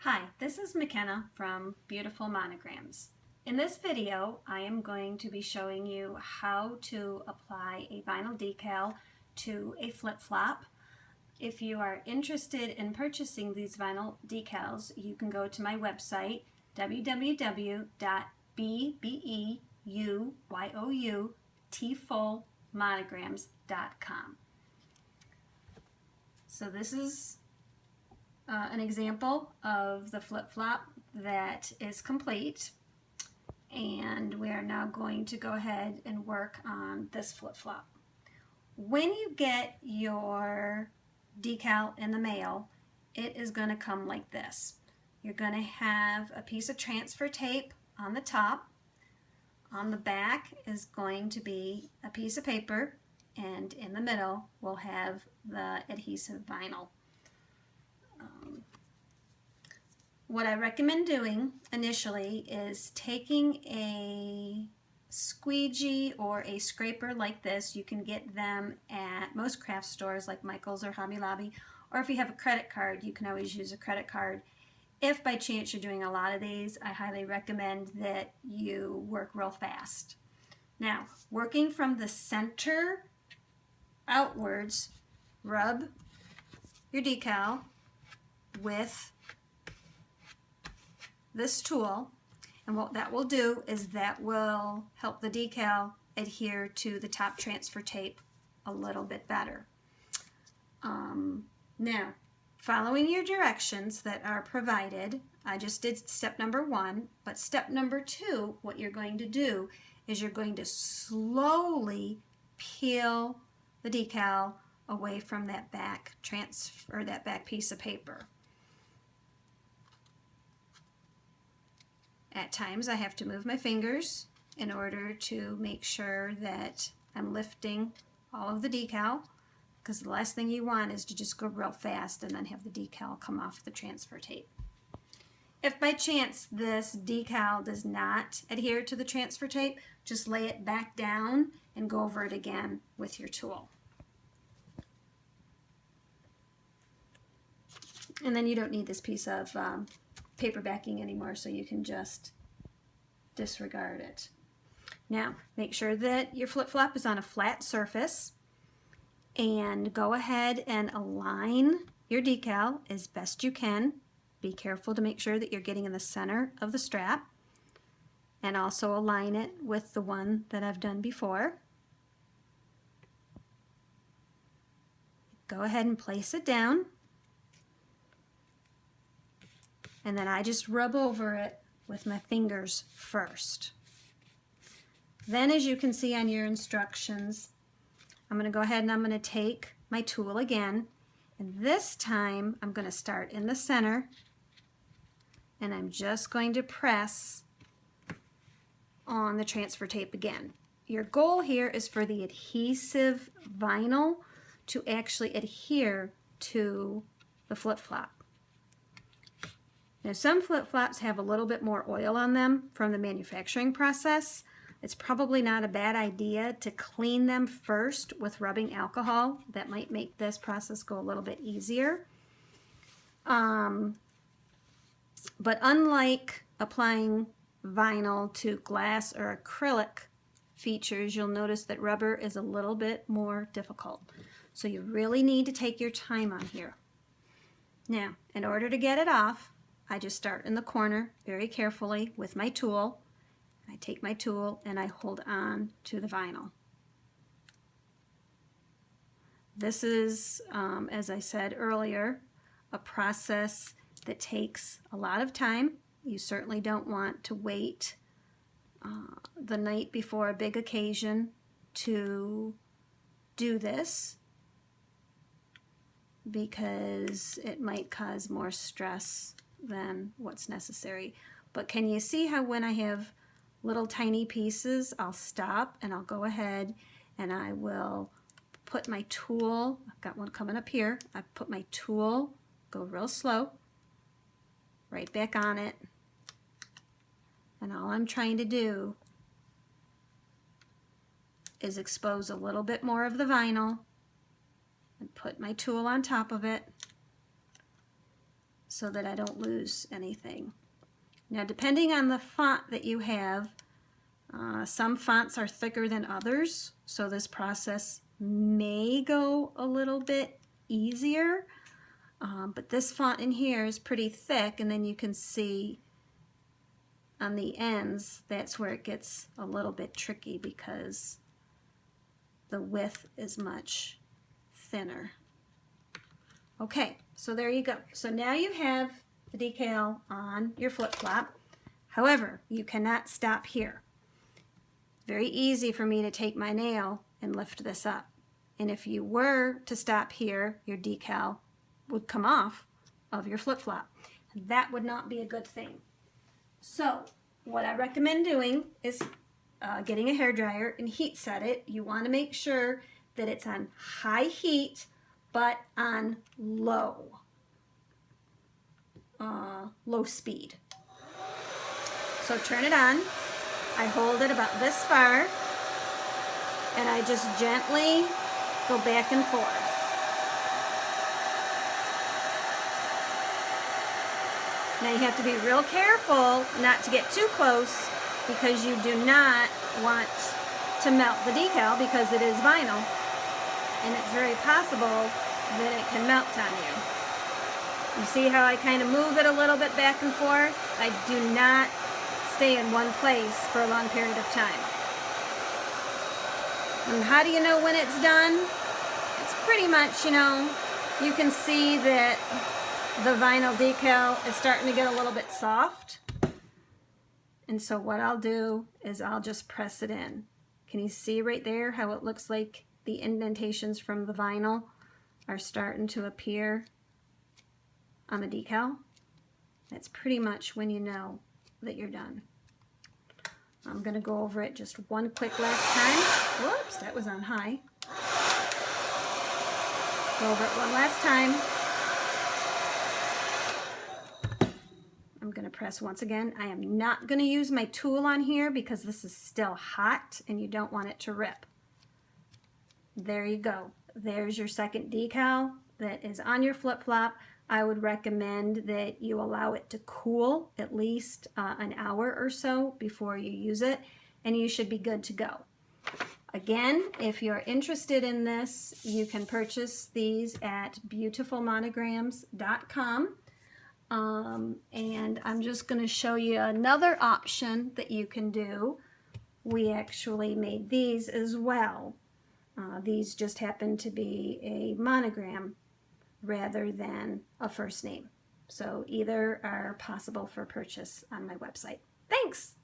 Hi, this is McKenna from BeYOUtiful Monograms. In this video, I am going to be showing you how to apply a vinyl decal to a flip-flop. If you are interested in purchasing these vinyl decals, you can go to my website, www.BeYOUtifulmonograms.com. So this is an example of the flip-flop that is complete, and we are now going to go ahead and work on this flip-flop. When you get your decal in the mail, it is going to come like this. You're going to have a piece of transfer tape on the top. On the back is going to be a piece of paper, and in the middle we'll have the adhesive vinyl. What I recommend doing initially is taking a squeegee or a scraper like this. You can get them at most craft stores like Michael's or Hobby Lobby, or if you have a credit card, you can always use a credit card. If by chance you're doing a lot of these, I highly recommend that you work real fast. Now, working from the center outwards, rub your decal with this tool, and what that will do is that will help the decal adhere to the top transfer tape a little bit better. Now, following your directions that are provided, I just did step number 1, but step number 2, what you're going to do is you're going to slowly peel the decal away from that back piece of paper. At times I have to move my fingers in order to make sure that I'm lifting all of the decal, because the last thing you want is to just go real fast and then have the decal come off the transfer tape. If by chance this decal does not adhere to the transfer tape, just lay it back down and go over it again with your tool. And then you don't need this piece of paper backing anymore, so you can just disregard it. Now, make sure that your flip-flop is on a flat surface, and go ahead and align your decal as best you can. Be careful to make sure that you're getting in the center of the strap, and also align it with the one that I've done before. Go ahead and place it down, and then I just rub over it with my fingers first. Then, as you can see on your instructions, I'm going to go ahead and I'm going to take my tool again, and this time I'm going to start in the center, and I'm just going to press on the transfer tape again. Your goal here is for the adhesive vinyl to actually adhere to the flip-flop. Now, some flip-flops have a little bit more oil on them from the manufacturing process. It's probably not a bad idea to clean them first with rubbing alcohol. That might make this process go a little bit easier. But unlike applying vinyl to glass or acrylic features, you'll notice that rubber is a little bit more difficult. So you really need to take your time on here. Now, in order to get it off, I just start in the corner very carefully with my tool. I take my tool and I hold on to the vinyl. This is, as I said earlier, a process that takes a lot of time. You certainly don't want to wait the night before a big occasion to do this, because it might cause more stress than what's necessary. But can you see how when I have little tiny pieces, I'll stop and I'll go ahead and I will put my tool, I've got one coming up here, I put my tool, go real slow, right back on it, and all I'm trying to do is expose a little bit more of the vinyl and put my tool on top of it so that I don't lose anything. Now, depending on the font that you have, some fonts are thicker than others, so this process may go a little bit easier. But this font in here is pretty thick, and then you can see on the ends, that's where it gets a little bit tricky because the width is much thinner. Okay, so there you go. So now you have the decal on your flip-flop. However, you cannot stop here. Very easy for me to take my nail and lift this up. And if you were to stop here, your decal would come off of your flip-flop. That would not be a good thing. So what I recommend doing is getting a hairdryer and heat set it. You want to make sure that it's on high heat but on low speed. So turn it on. I hold it about this far and I just gently go back and forth. Now you have to be real careful not to get too close because you do not want to melt the decal because it is vinyl and it's very possible that it can melt on you. You see how I kind of move it a little bit back and forth? I do not stay in one place for a long period of time. And how do you know when it's done? It's pretty much, you can see that the vinyl decal is starting to get a little bit soft. And so what I'll do is I'll just press it in. Can you see right there how it looks like the indentations from the vinyl are starting to appear on the decal? That's pretty much when you know that you're done. I'm going to go over it just one quick last time. Whoops, that was on high. Go over it one last time. I'm going to press once again. I am not going to use my tool on here because this is still hot and you don't want it to rip. There you go. There's your second decal that is on your flip-flop. I would recommend that you allow it to cool at least an hour or so before you use it, and you should be good to go. Again, if you're interested in this, you can purchase these at BeYOUtifulMonograms.com. And I'm just going to show you another option that you can do. We actually made these as well. These just happen to be a monogram rather than a first name. So either are possible for purchase on my website. Thanks!